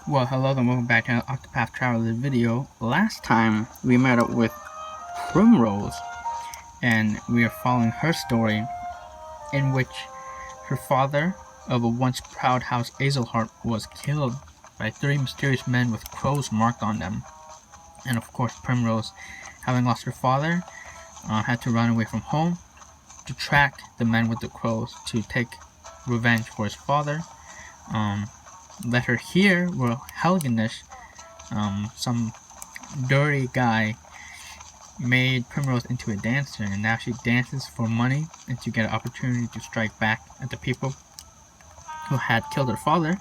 Well, hello and welcome back to Octopath Traveler video. Last time we met up with Primrose, and we are following her story, in which her father of a once proud house, Azelhart, was killed by 3 mysterious men with crows marked on them. And of course, Primrose, having lost her father, had to run away from home to track the men with the crows to take revenge for his father. Let her hear where Helganish, some dirty guy, made Primrose into a dancer, and now she dances for money and to get an opportunity to strike back at the people who had killed her father.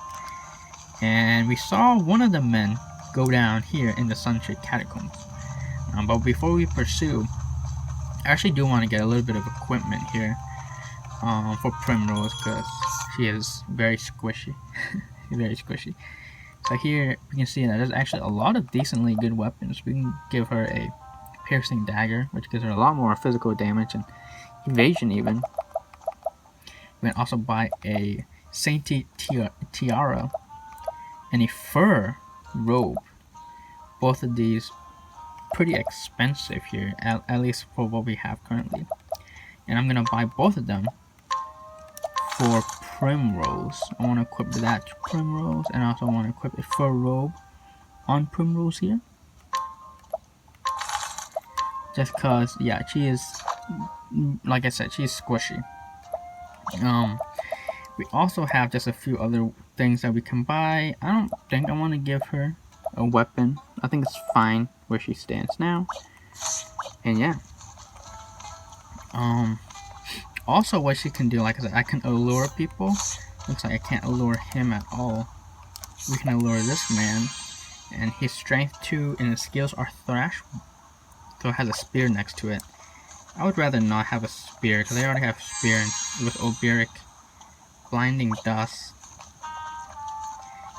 And we saw one of the men go down here in the Sunshade Catacombs. But before we pursue, I actually do want to get a little bit of equipment here for Primrose, because she is very squishy. Very squishy. So here we can see that there's actually a lot of decently good weapons. We can give her a piercing dagger, which gives her a lot more physical damage and evasion even. We can also buy a saintly tiara and a fur robe. Both of these pretty expensive here, at least for what we have currently. And I'm gonna buy both of them for Primrose. I want to equip that to Primrose, and I also want to equip a fur robe on Primrose here. Just cause, yeah, she is, like I said, she's squishy. We also have just a few other things that we can buy. I don't think I want to give her a weapon. I think it's fine where she stands now. And yeah. Also, what she can do, like I said, I can allure people. Looks like I can't allure him at all. We can allure this man, and his strength 2 and his skills are thrash, so it has a spear next to it. I would rather not have a spear, because I already have spear with Oberic, blinding dust.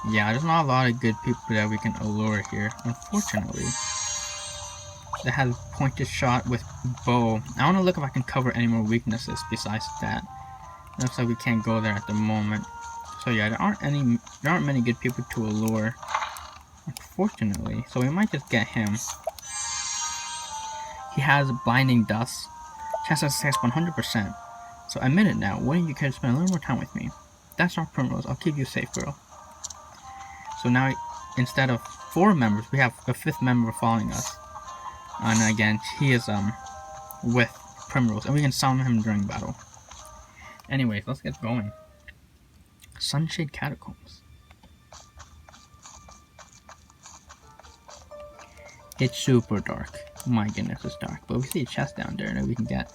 Yeah, there's not a lot of good people that we can allure here, unfortunately. That has pointed shot with bow. I want to look if I can cover any more weaknesses besides that. Looks like we can't go there at the moment. So yeah, there aren't many good people to allure, unfortunately. So we might just get him. He has blinding dust, chance of success 100%. So admit it now. Wouldn't you care to spend a little more time with me? That's our Primrose. I'll keep you safe, girl. So now instead of 4 members, we have a 5th member following us. And again, he is with Primrose, and we can summon him during battle. Anyways, let's get going. Sunshade Catacombs. It's super dark. My goodness, it's dark. But we see a chest down there that we can get.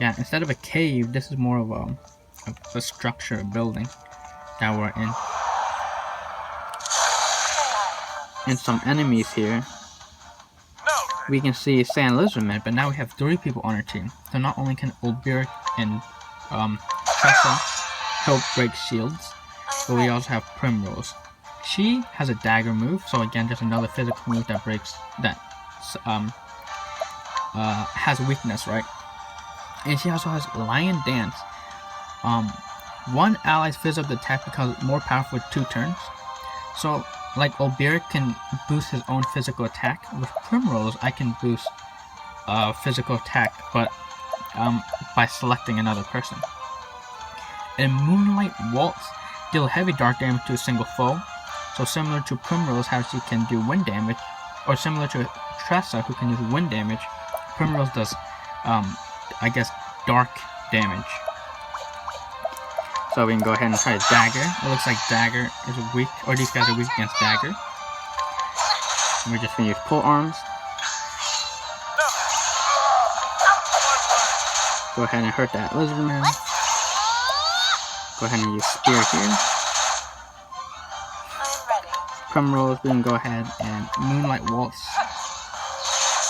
Yeah, instead of a cave, this is more of a structure, a building that we're in. And some enemies here. We can see Sand Lizardman, but now we have 3 people on our team. So not only can Oberic and Tressa help break shields, but we also have Primrose. She has a dagger move, so again, just another physical move that breaks, that has weakness, right? And she also has Lion Dance. One ally's physical attack becomes more powerful with 2 turns. So, like Oberic can boost his own physical attack, with Primrose I can boost physical attack, but by selecting another person. And Moonlight Waltz deal heavy dark damage to a single foe. So similar to Primrose, how she can do wind damage, or similar to Tressa, who can use wind damage, Primrose does, I guess, dark damage. So we can go ahead and try Dagger. It looks like Dagger is weak, or these guys are weak against Dagger. And we're just going to use pull arms. Go ahead and hurt that Lizardman. Go ahead and use Spear here. Primrose, we can go ahead and Moonlight Waltz.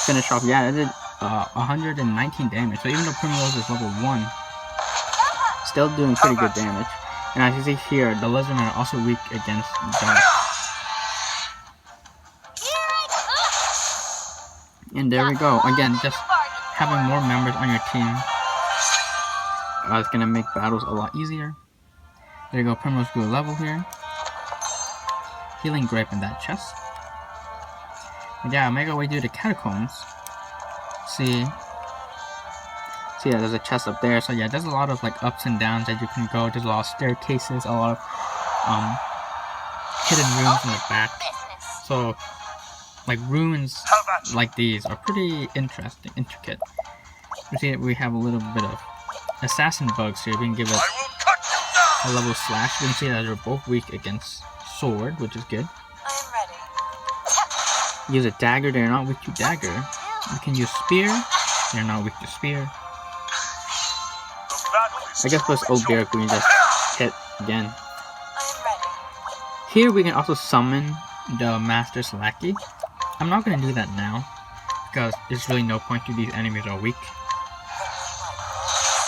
Finish off. Yeah, it did 119 damage. So even though Primrose is level 1, still doing pretty good damage. And as you see here, the Lizardmen are also weak against dust. And there we go. Again, just having more members on your team is going to make battles a lot easier. There you go, Primrose grew a level here. healing grape in that chest. But yeah, I'll make our way through the catacombs. See, yeah, there's a chest up there. So yeah, there's a lot of like ups and downs that you can go. There's a lot of staircases, a lot of hidden rooms in the back. So like ruins like these are pretty interesting, intricate. You see that we have a little bit of assassin bugs here. We can give it a level slash. We can see that they're both weak against sword, which is good. Use a dagger, they're not weak to dagger. We can use spear, they're not weak to spear. I guess plus old Barrack we can just hit again. Here we can also summon the Master's Lackey. I'm not going to do that now, because there's really no point to these enemies are weak.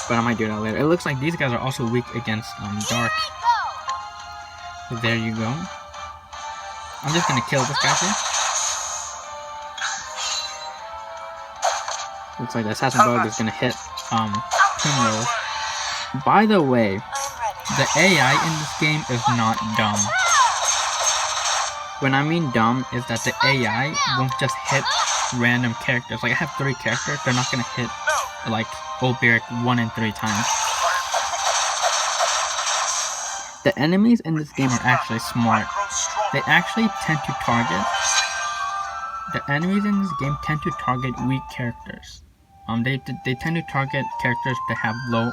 But I might do that later. It looks like these guys are also weak against dark. So there you go. I'm just going to kill this guy here. Looks like the assassin bug is going to hit Primrose. By the way, the AI in this game is not dumb. When I mean dumb, is that the AI won't just hit random characters. Like I have 3 characters, they're not going to hit like old Barrack 1 and 3 times. The enemies in this game are actually smart. They actually tend to target. The enemies in this game tend to target weak characters. They tend to target characters that have low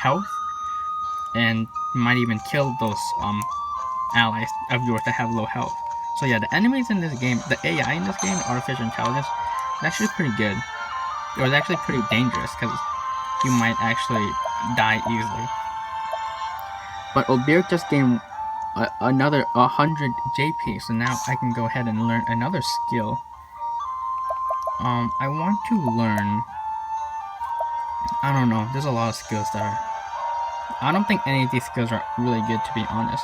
health, and might even kill those allies of yours that have low health. So yeah, the enemies in this game, the AI in this game, artificial intelligence, is actually pretty good. It was actually pretty dangerous because you might actually die easily. But old Barrack just gained another 100 JP, so now I can go ahead and learn another skill. I want to learn. I don't know. There's a lot of skills that are. I don't think any of these skills are really good, to be honest.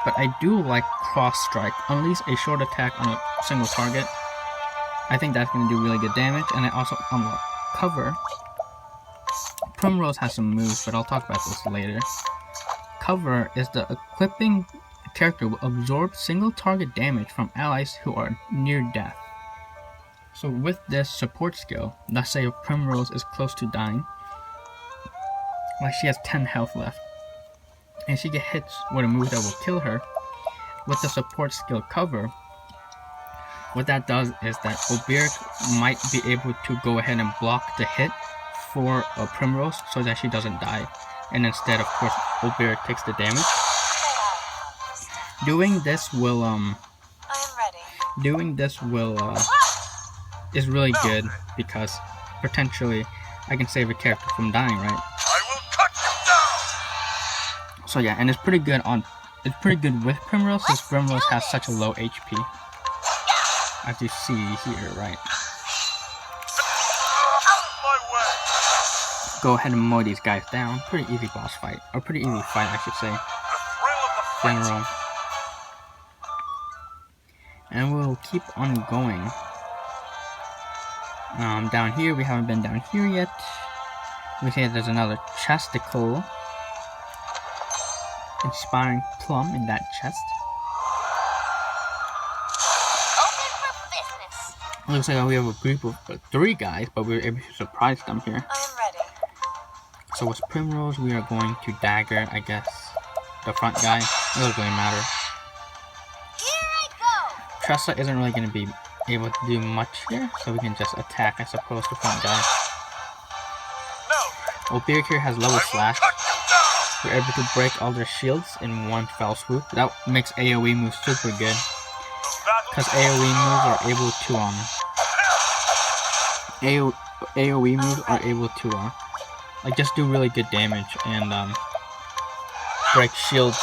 But I do like cross strike. Unleash a short attack on a single target. I think that's going to do really good damage. And I also unlock cover. Primrose has some moves, but I'll talk about this later. Cover is the equipping character will absorb single target damage from allies who are near death. So with this support skill, let's say if Primrose is close to dying, like she has 10 health left, and she gets hit with a move that will kill her, with the support skill cover, what that does is that Barrack might be able to go ahead and block the hit for a Primrose so that she doesn't die, and instead, of course, Barrack takes the damage. Doing this will is really good because potentially I can save a character from dying, right? I will cut you down. So yeah, and it's pretty good with Primrose, since Primrose has such a low HP, as you see here, right? Out of my way. Go ahead and mow these guys down. Pretty easy boss fight, or pretty easy fight, I should say. The thrill of the fight. General. And we'll keep on going. Down here, we haven't been down here yet. We see that there's another chesticle. Inspiring plum in that chest. Looks like we have a group of 3 guys, but we were able to surprise them here. I am ready. So with Primrose, we are going to dagger, I guess, the front guy. It doesn't really matter. Here I go. Tressa isn't really going to be able to do much here, so we can just attack, I suppose, the front guy. No. Barrack here has level slash. We're able to break all their shields in one fell swoop. That makes AoE moves super good, because AoE moves are able to like just do really good damage and break shields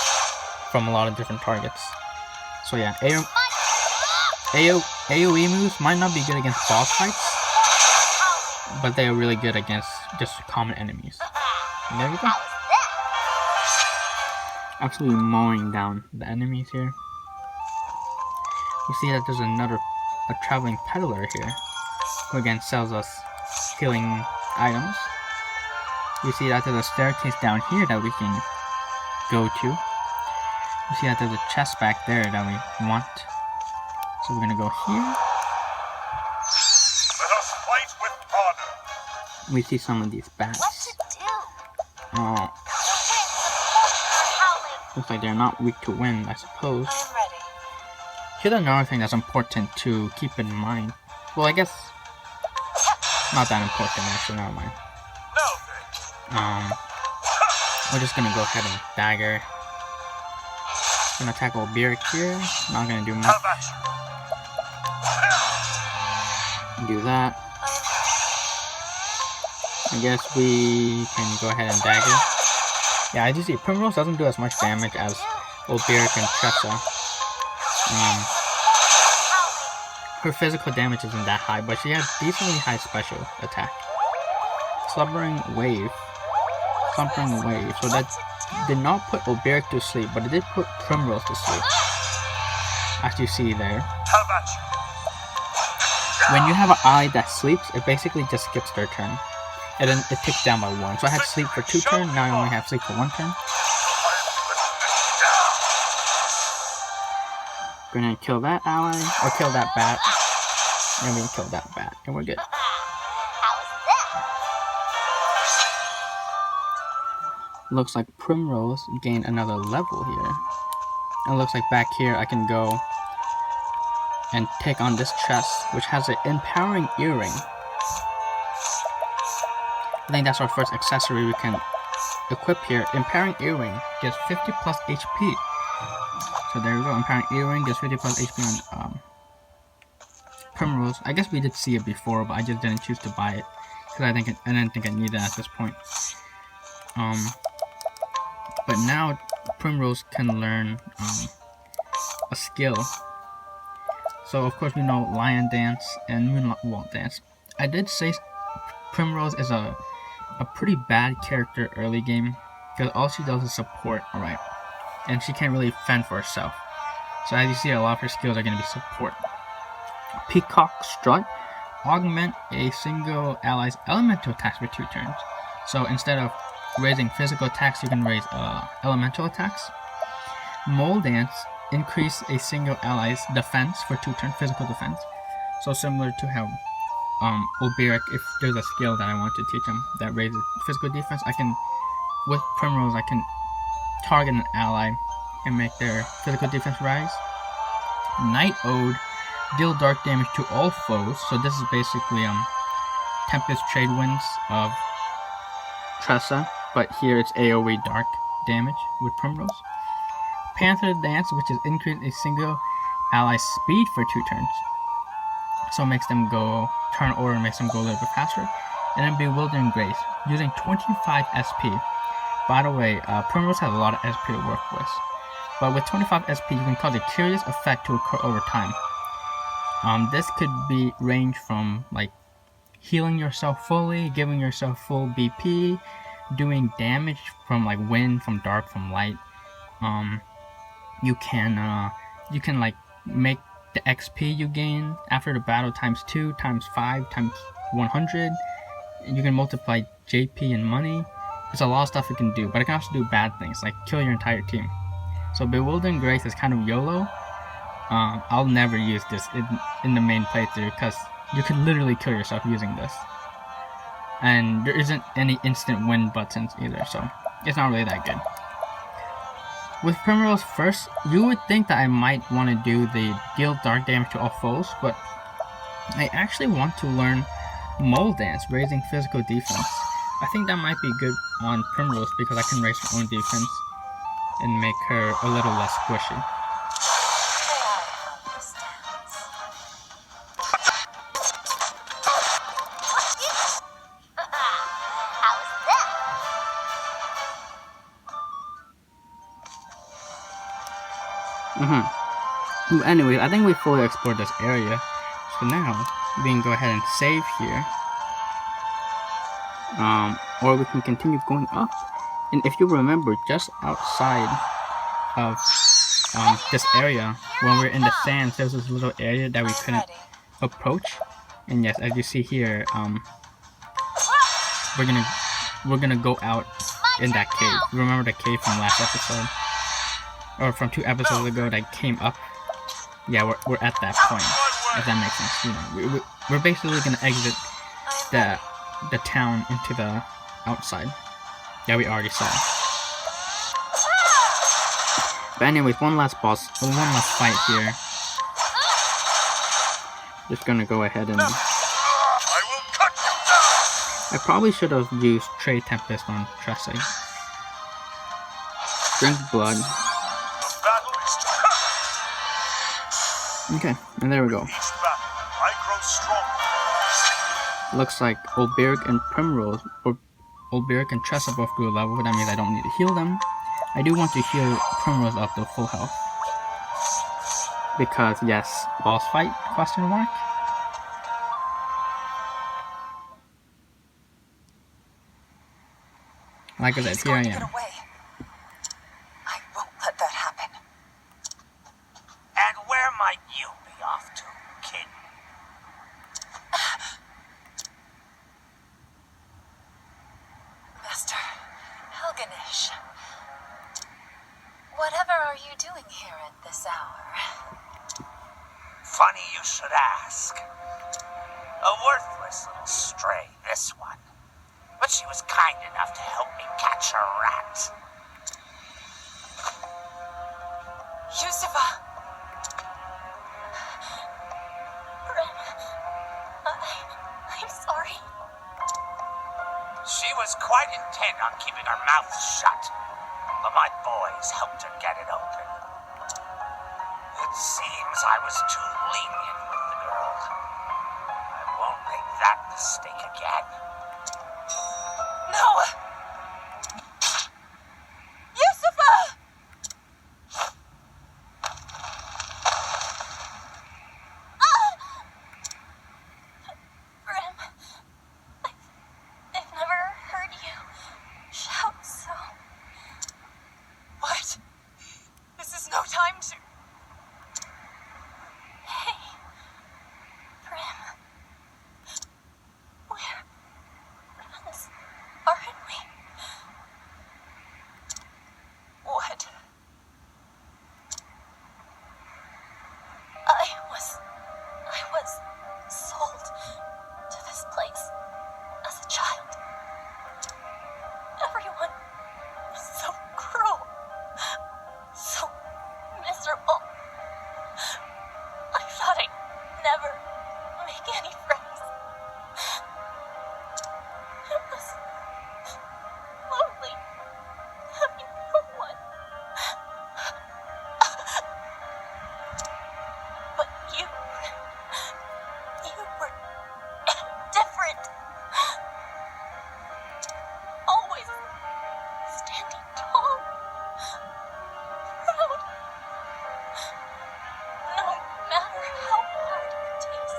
from a lot of different targets. So yeah, AoE moves might not be good against boss fights, but they are really good against just common enemies. And there we go. Absolutely mowing down the enemies here. You see that there's a traveling peddler here, who again sells us healing items. You see that there's a staircase down here that we can go to. You see that there's a chest back there that we want. So we're gonna go here. Let us fight with honor. We see some of these What bats. to do? Oh, The winds of force are howling. looks like they're not weak to wind, I suppose. I'm ready. Here's another thing that's important to keep in mind. Well, I guess not that important actually, never mind. No thanks. We're just gonna go ahead and dagger. Gonna tackle Beerick here. Not gonna do much. Have at you. Do that. I guess we can go ahead and dagger. Yeah, as you see, Primrose doesn't do as much damage as old Beerick and Tressa. Her physical damage isn't that high, but she has decently high special attack. Slumbering Wave. Slumbering Wave. So that did not put Oberic to sleep, but it did put Primrose to sleep. As you see there. Have at you. When you have an ally that sleeps, it basically just skips their turn. And then it ticks down by 1. So I had sleep for 2 turns, now I only have sleep for 1 turn. Gonna kill that ally, or kill that bat. And we can kill that bat, and we're good. How's that? Looks like Primrose gained another level here. And looks like back here I can go and take on this chest, which has an empowering earring. I think that's our first accessory we can equip here. Empowering earring gives 50 plus HP. So there we go. Empowering earring gives 50 plus HP on Primrose. I guess we did see it before, but I just didn't choose to buy it because I didn't think I needed it at this point. But now Primrose can learn a skill. So of course we know Lion Dance and Moonwalk Dance. I did say Primrose is a pretty bad character early game because all she does is support, alright, and she can't really fend for herself. So as you see, a lot of her skills are going to be support. Peacock Strut. Augment a single ally's elemental attacks for 2 turns. So instead of raising physical attacks, you can raise elemental attacks. Mole Dance. Increase a single ally's defense for 2 turns, physical defense. So similar to how Oberic, if there's a skill that I want to teach him that raises physical defense, I can, with Primrose, I can target an ally and make their physical defense rise. Night Ode. Deal dark damage to all foes. So this is basically Tempest Trade Winds of Tressa, but here it's AoE dark damage with Primrose. Panther Dance, which is increase a single ally's speed for 2 turns. So it makes them go turn order, makes them go a little bit faster. And then Bewildering Grace, using 25 SP. By the way, Primrose has a lot of SP to work with. But with 25 SP, you can cause a curious effect to occur over time. This could be range from like healing yourself fully, giving yourself full BP, doing damage from like wind, from dark, from light. You can like make the XP you gain after the battle times 2, times 5, times 100. You can multiply JP and money. There's a lot of stuff you can do, but it can also do bad things like kill your entire team. So Bewildering Grace is kind of YOLO. I'll never use this in the main playthrough because you could literally kill yourself using this. And there isn't any instant win buttons either, so it's not really that good. With Primrose first, you would think that I might want to do the deal dark damage to all foes, but I actually want to learn Mole Dance, raising physical defense. I think that might be good on Primrose because I can raise her own defense and make her a little less squishy. Anyway, I think we fully explored this area. So now, we can go ahead and save here. Or we can continue going up. And if you remember, just outside of this area, when we're in the sands, there's this little area that we couldn't approach. And yes, as you see here, we're gonna go out in that cave. Remember the cave from last episode? or from 2 episodes ago that came up. Yeah, we're at that point, if that makes sense. You know, we're basically gonna exit the town into the outside. Yeah, we already saw. But anyways, one last fight here. Just gonna go ahead and... I will cut you down. I probably should have used Trade Tempest on Tressie. Drink blood. The battle is to Okay, and there we go. each battle. I grow stronger. Looks like Olberic and Primrose, or Olberic and Tressa both grew a level, but that means I don't need to heal them. I do want to heal Primrose up to full health. Because, yes, boss fight, question mark? Like I said, here I am. I won't let that happen. And where might you be off to, kid? Master Helganish, whatever are you doing here at this hour? Funny you should ask. A worthless little stray, this one. But she was kind enough to help me catch a rat. Yusufa! I'm sorry. She was quite intent on keeping her mouth shut, but my boys helped her get it open. It seems I was too lenient with the girl. I won't make that mistake again. No! Yusufa! Grim, I've never heard you shout so. What? This is no time to... Hey, Grim. We're friends, aren't we? What? I was sold to this place as a child. Everyone was so cruel, so miserable. I thought I'd never make any friends. It was lonely having no one. But you were different. Always standing tall, proud. No matter how hard it takes.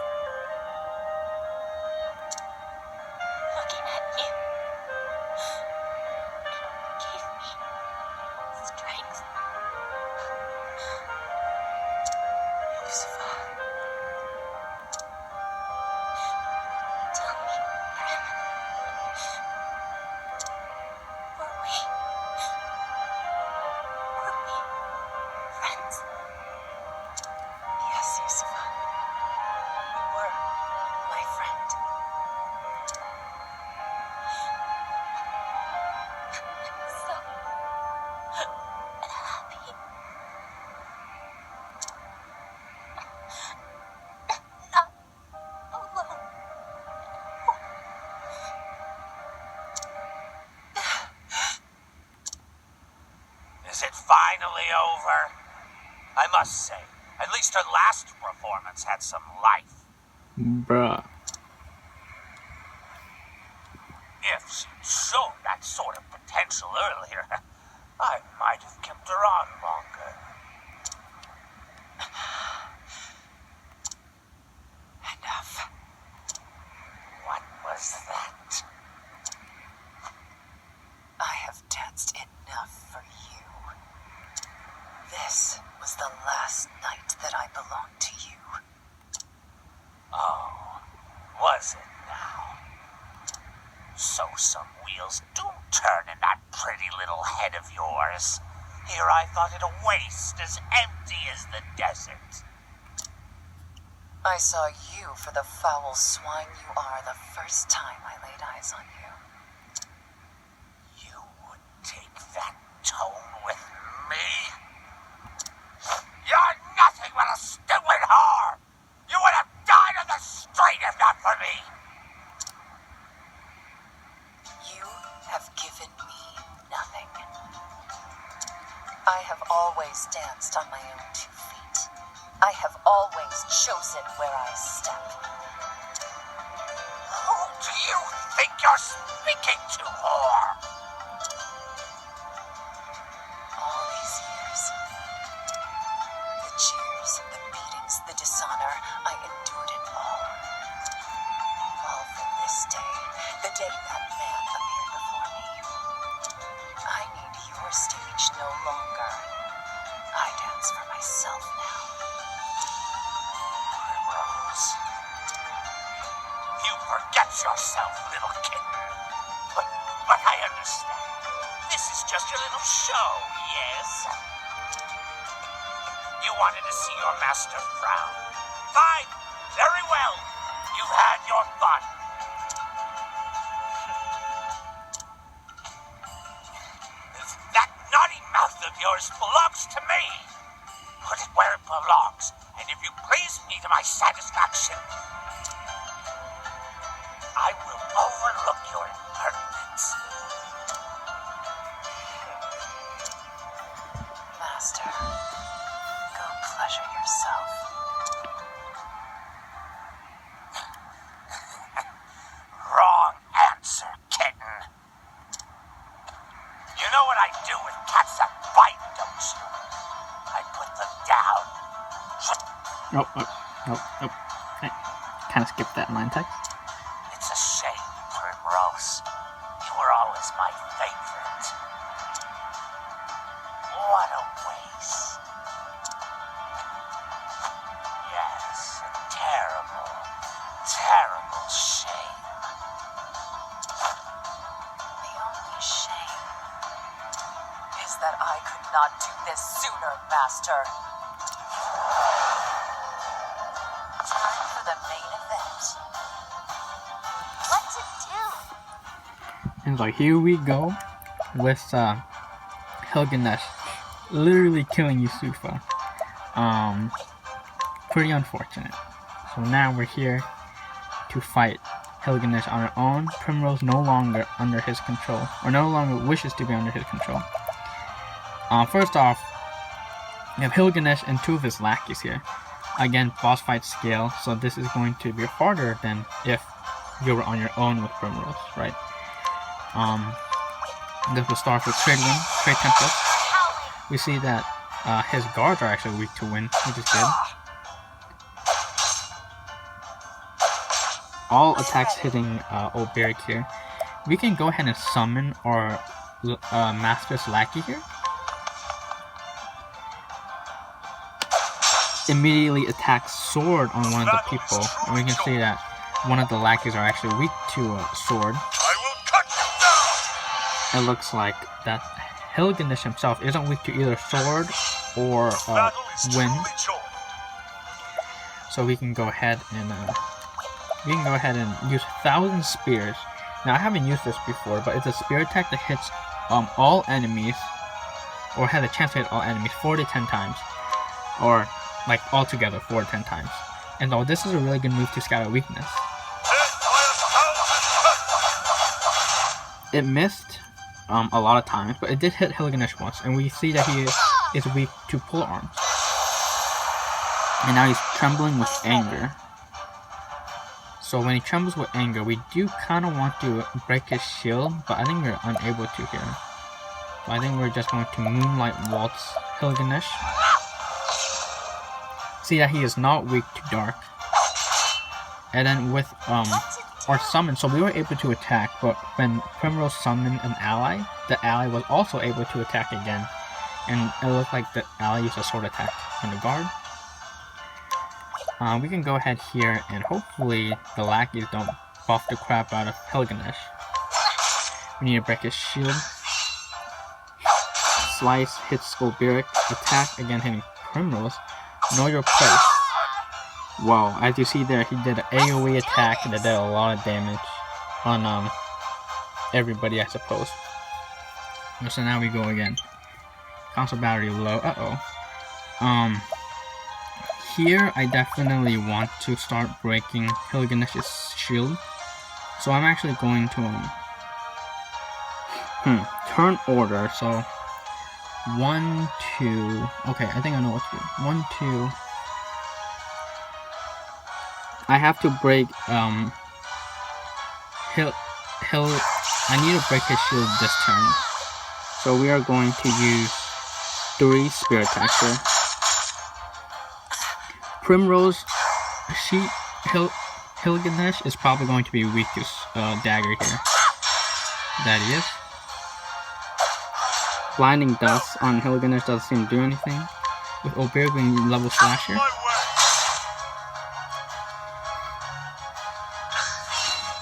Looking at you gave me strength. Yusufa. Tell me, Grim. Were we friends? Yes, Yusufa. You were my friend. I'm so happy. Not alone. Is it finally over? I must say, at least her last performance had some life. Bruh. If she'd shown that sort of potential earlier, I might have kept her on longer. Enough. What was that? I have danced enough for you. This was the last night that I belonged to you. Oh, was it now? So some wheels do turn in that pretty little head of yours. Here I thought it a waste as empty as the desert. I saw you for the foul swine you are the first time I laid eyes on you. You would take that tone with me? You're nothing but a stupid whore! You would have died on the street if not for me! You have given me nothing. I have always danced on my own 2 feet. I have always chosen where I step. Who do you think you're speaking to, whore? All these years, the cheers, the beatings, the dishonor, I endured it all. All for this day, the day that man appeared before me. I need your stage no longer. I dance for myself now. Primrose. You forget yourself, little kitten. But I understand. This is just a little show, yes? You wanted to see your master frown. Fine, very well. You've had your fun. That naughty mouth of yours belongs to me. Put it where it belongs, and if you please me to my satisfaction, I will overlook your impertinence. Master, go pleasure yourself. Wrong answer, kitten. You know what I do with cats that bite, don't you? I put them down. Nope. I kind of skipped that line text. It's a shame, Primrose. You were always my favorite. What a waste. Yes, a terrible, terrible shame. The only shame is that I could not do this sooner, Master. Time for the main event. What to do? And so here we go with Hilganesh literally killing Yusufa. Pretty unfortunate. So now we're here to fight Hilganesh on our own. Primrose no longer under his control, or no longer wishes to be under his control. First off, we have Hilganesh and 2 of his lackeys here. Again, boss fight scale, so this is going to be harder than if you were on your own with Primrose, right? This will start with Trade Wind, Trade Tempest. We see that his guards are actually weak to wind, which is good. All attacks hitting Old Barrick here. We can go ahead and summon our Master's Lackey here. Immediately attacks sword on one of the people, and we can see that one of the lackeys are actually weak to sword. I will cut you down! It looks like that Hilganesh himself isn't weak to either sword or wind, so we can go ahead and use 1,000 spears. Now I haven't used this before, but it's a spear attack that hits all enemies, or has a chance to hit all enemies 4 to 10 times, or like altogether 4 to 10 times. And so this is a really good move to scatter weakness. It missed a lot of times, but it did hit Hilganesh once, and we see that he is weak to pole arms. And now he's trembling with anger. So when he trembles with anger, we do kind of want to break his shield, but I think we're unable to here. So I think we're just going to Moonlight Waltz Hilganesh. See that he is not weak to dark. And then with our summon, so we were able to attack, but when Primrose summoned an ally, the ally was also able to attack again. And it looked like the ally used a sword attack on the guard. We can go ahead here and hopefully the lackeys don't buff the crap out of Hilganesh. We need to break his shield. Slice hits Oberic. Attack again hitting Primrose. Know your place. Wow, as you see there, he did an AoE attack that did a lot of damage on everybody, I suppose. So now we go again. Console battery low. Here I definitely want to start breaking Hilganesh's shield. So I'm actually going to turn order. So 1, 2. Okay, I think I know what to do. 1, 2. I have to break I need to break his shield this turn. So we are going to use 3 spirit attacks here. Primrose, Hilganesh is probably going to be weak to dagger here. That he is. Blinding Dust on Hilganesh doesn't seem to do anything. With Oberic we need level slash here.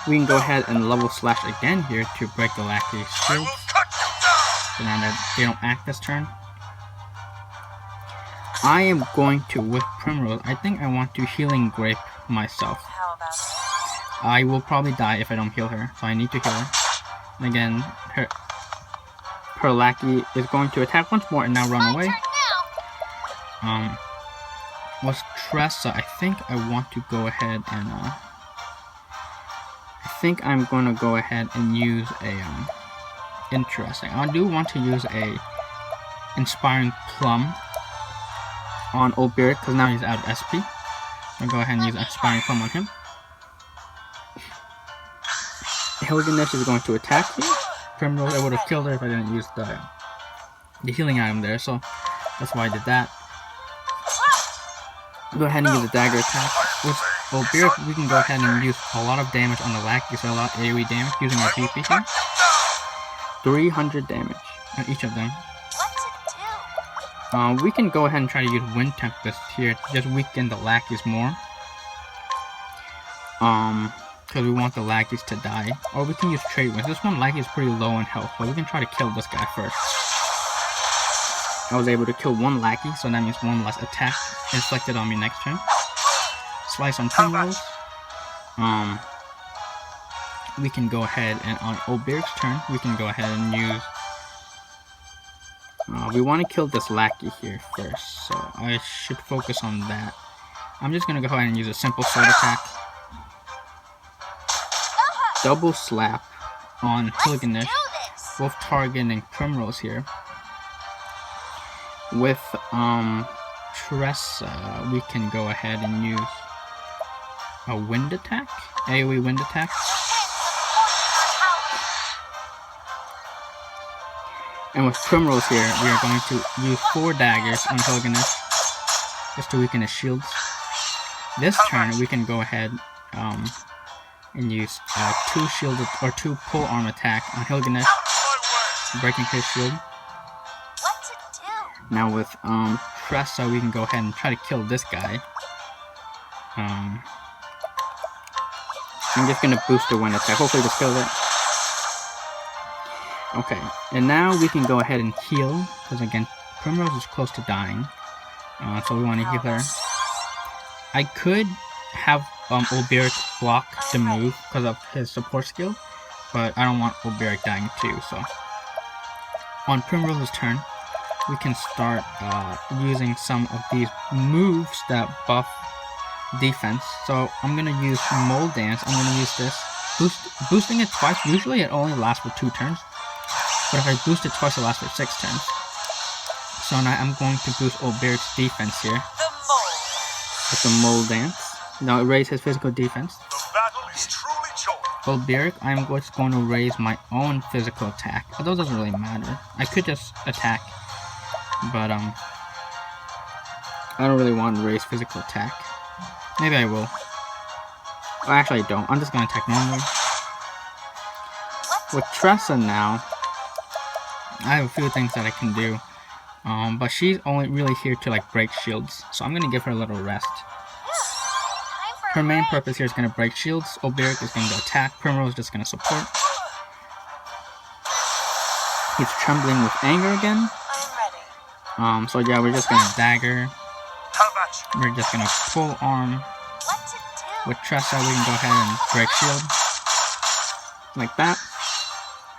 We can go ahead and level slash again here to break the lackey's shield. So now that they don't act this turn. I am going to, with Primrose, I think I want to healing grape myself. How about this? I will probably die if I don't heal her, so I need to heal her. And again, her lackey is going to attack once more and now run away. Was Tressa, I think I want to go ahead and I think I'm going to go ahead and use a interesting. I do want to use a Inspiring Plum on Oberic because now he's out of SP. I'll go ahead and use Inspiring Plum on him. Hilganesh is going to attack here. Primrose, I would have killed her if I didn't use the healing item there, so that's why I did that. Go ahead and use a dagger attack. With Oberic, we can go ahead and use a lot of damage on the lackey, so a lot of AoE damage using our PP here. 300 damage on each of them. We can go ahead and try to use Wind Tempest here to just weaken the lackeys more. Because we want the lackeys to die. Or we can use Trade Winds. This one lackey is pretty low in health, but we can try to kill this guy first. I was able to kill 1 lackey, so that means 1 less attack inflicted on me next turn. Slice on Primrose. We can go ahead and on Oberic's turn, we can go ahead and use... we want to kill this lackey here first, so I should focus on that. I'm just going to go ahead and use a simple sword attack. Double slap on Hilganesh, both targeting Primrose here. With Tressa, we can go ahead and use a wind attack, AoE wind attack. And with Primrose here, we are going to use 4 daggers on Hilganesh just to weaken his shields. This turn, we can go ahead and use 2 shielded or 2 pull arm attack on Hilganesh, breaking his shield. Now with Tressa, we can go ahead and try to kill this guy. I'm just gonna boost the wind attack. Hopefully this kills it. Okay, and now we can go ahead and heal, because again, Primrose is close to dying. So we want to heal her. I could have Oberic block the move because of his support skill, but I don't want Oberic dying too, so. On Primrose's turn, we can start using some of these moves that buff defense. So I'm going to use Mold Dance. I'm going to use this. Boosting it twice. Usually it only lasts for 2 turns. But if I boost it twice, it lasts for 6 turns. So now I'm going to boost Oberic's defense here. With the Mold Dance. Now it raises his physical defense. The battle is truly joined. Oberic, I'm just going to raise my own physical attack. Although it doesn't really matter. I could just attack. But I don't really want to raise physical attack. Maybe I will. Oh, actually I don't. I'm just going to attack normally. With Tressa now, I have a few things that I can do. But she's only really here to like break shields. So I'm going to give her a little rest. Her main purpose here is going to break shields. Oberic is going to attack. Primrose is just going to support. He's trembling with anger again. So yeah, we're just gonna dagger. How about you? We're just gonna full arm. What to do? With Tressa, we can go ahead and break shield. Like that.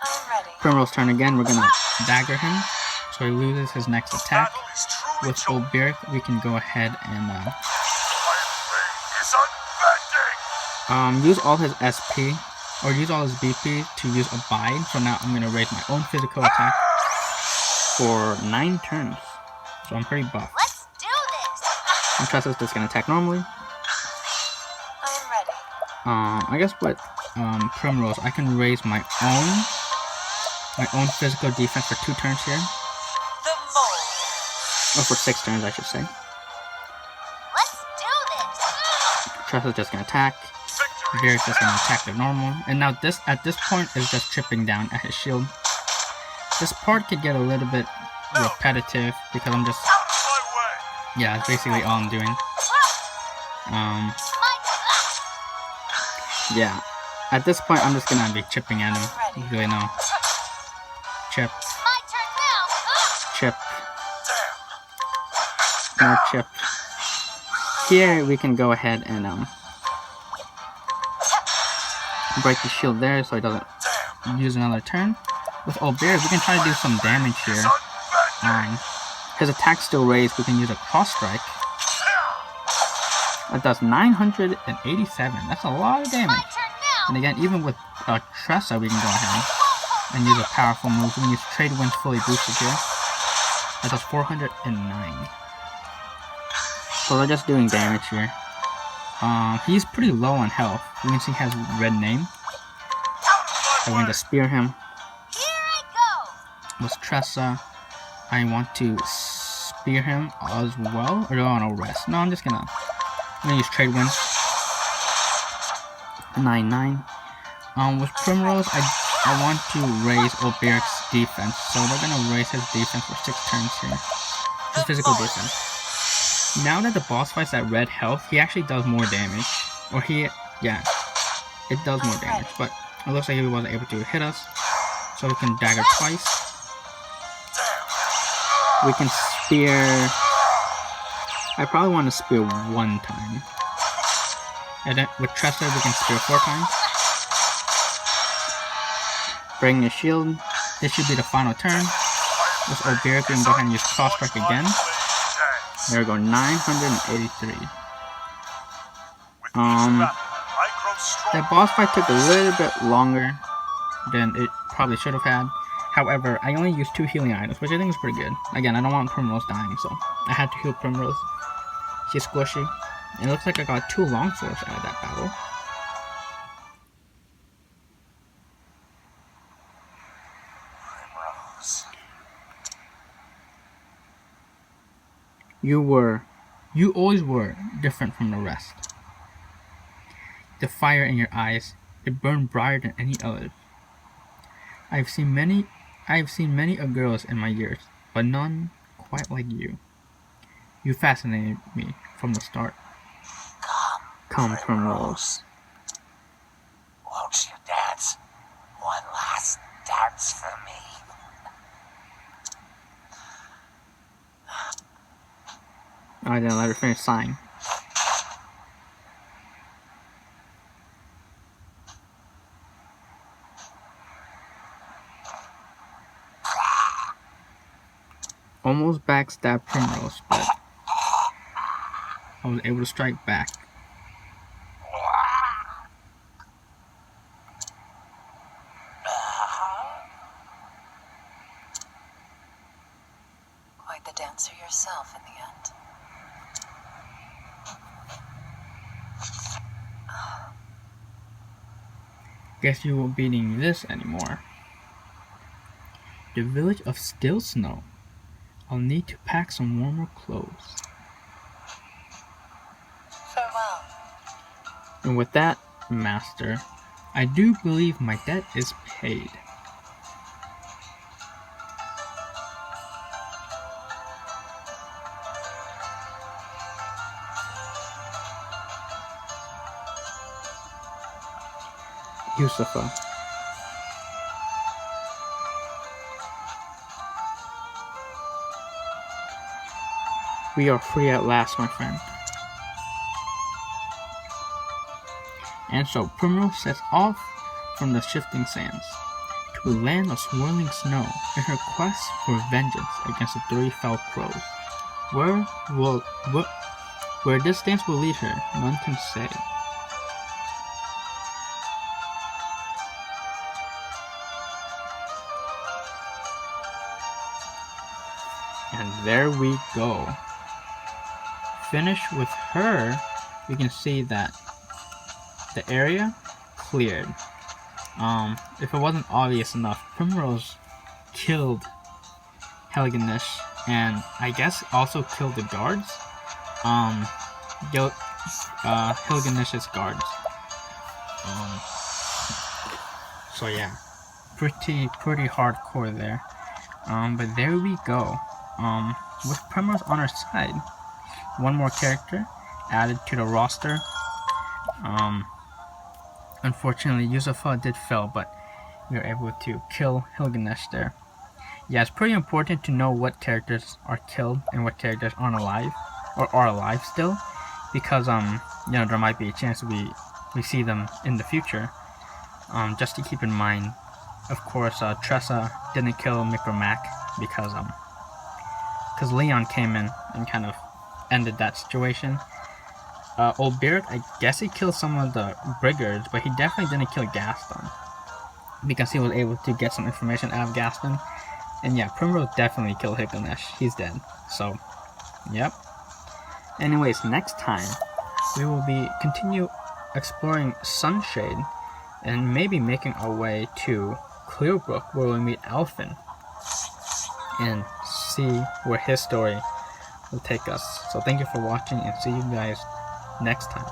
I'm ready. Primrose turn again, we're gonna dagger him. So he loses his next attack. Battle is truly With joined. Oberic, we can go ahead and My blade is unbending. use all his SP, or use all his BP to use Abide. So now I'm gonna raise my own physical attack for 9 turns. So I'm pretty buff. Let's do this. And Tressa's just gonna attack normally. I'm ready. I guess with Primrose, I can raise my own physical defense for 2 turns here. The mold. Or for 6 turns, I should say. Let's do this. Tressa's just gonna attack. Victory. Varric's just gonna attack the normal. And now this at this point is just chipping down at his shield. This part could get a little bit repetitive because I'm just, Out of my way. yeah, that's basically all I'm doing. My Yeah. At this point, I'm just gonna be chipping at him. Really no. Chip, my turn now. chip, Damn. more chip. Here we can go ahead and break the shield there so he doesn't Damn. use another turn. With Oberic, we can try to do some damage here. Unbending. His attack's still raised, we can use a cross strike. That does 987. That's a lot of damage. My turn now. And again, even with Tressa, we can go ahead and use a powerful move. We can use Trade Winds fully boosted here. That does 409. So they're just doing damage here. He's pretty low on health. You can see he has a red name. I'm going to spear him. Here I go. With Tressa, I want to spear him as well. Or do I want to rest? No, I'm gonna use Trade Winds. 9-9. With Primrose, I want to raise Oberic's defense. So we're gonna raise his defense for 6 turns here. His physical defense. Now that the boss fight's at red health, he actually does more damage. Or yeah, it does more damage. But it looks like he wasn't able to hit us. So we can dagger twice. We can spear. I probably want to spear 1 time. And then with Tressa, we can spear 4 times. Bring the shield. This should be the final turn. With Oberic, we can go ahead and use cross strike again. There we go, 983. That boss fight took a little bit longer than it probably should have had. However, I only used 2 healing items, which I think is pretty good. Again, I don't want Primrose dying, so I had to heal Primrose. She's squishy. It looks like I got 2 long swords out of that battle. Primrose. You always were different from the rest. The fire in your eyes, it burned brighter than any other. I have seen many of girls in my years, but none quite like you. You fascinated me from the start. Come, Primrose. Won't you dance? One last dance for me. I didn't let her finish sighing. Almost backstabbed Primrose, but I was able to strike back. Quite the dancer yourself in the end. Guess you won't be needing this anymore. The village of Still Snow. I'll need to pack some warmer clothes. Farewell. And with that, Master, I do believe my debt is paid. Yusufa. We are free at last, my friend. And so Primrose sets off from the shifting sands to a land of swirling snow in her quest for vengeance against the 3 fell crows. Where this dance will lead her, none can say. And there we go. Finish with her, we can see that the area cleared. If it wasn't obvious enough, Primrose killed Helganish and I guess also killed the guards. Helganish's guards. So yeah, pretty hardcore there. But there we go. With Primrose on our side, one more character added to the roster. Unfortunately, Yusufa did fail, but we were able to kill Helganish there. Yeah, it's pretty important to know what characters are killed and what characters aren't alive, or are alive still, because there might be a chance we see them in the future. Just to keep in mind, of course, Tressa didn't kill Micromac because Leon came in and kind of ended that situation. Old Beard, I guess he killed some of the Brigards, but he definitely didn't kill Gaston, because he was able to get some information out of Gaston. And yeah, Primrose definitely killed Helganish. He's dead. So, yep. Anyways, next time we will continue exploring Sunshade and maybe making our way to Clearbrook, where we meet Alphen and see where his story will take us. So thank you for watching, and see you guys next time.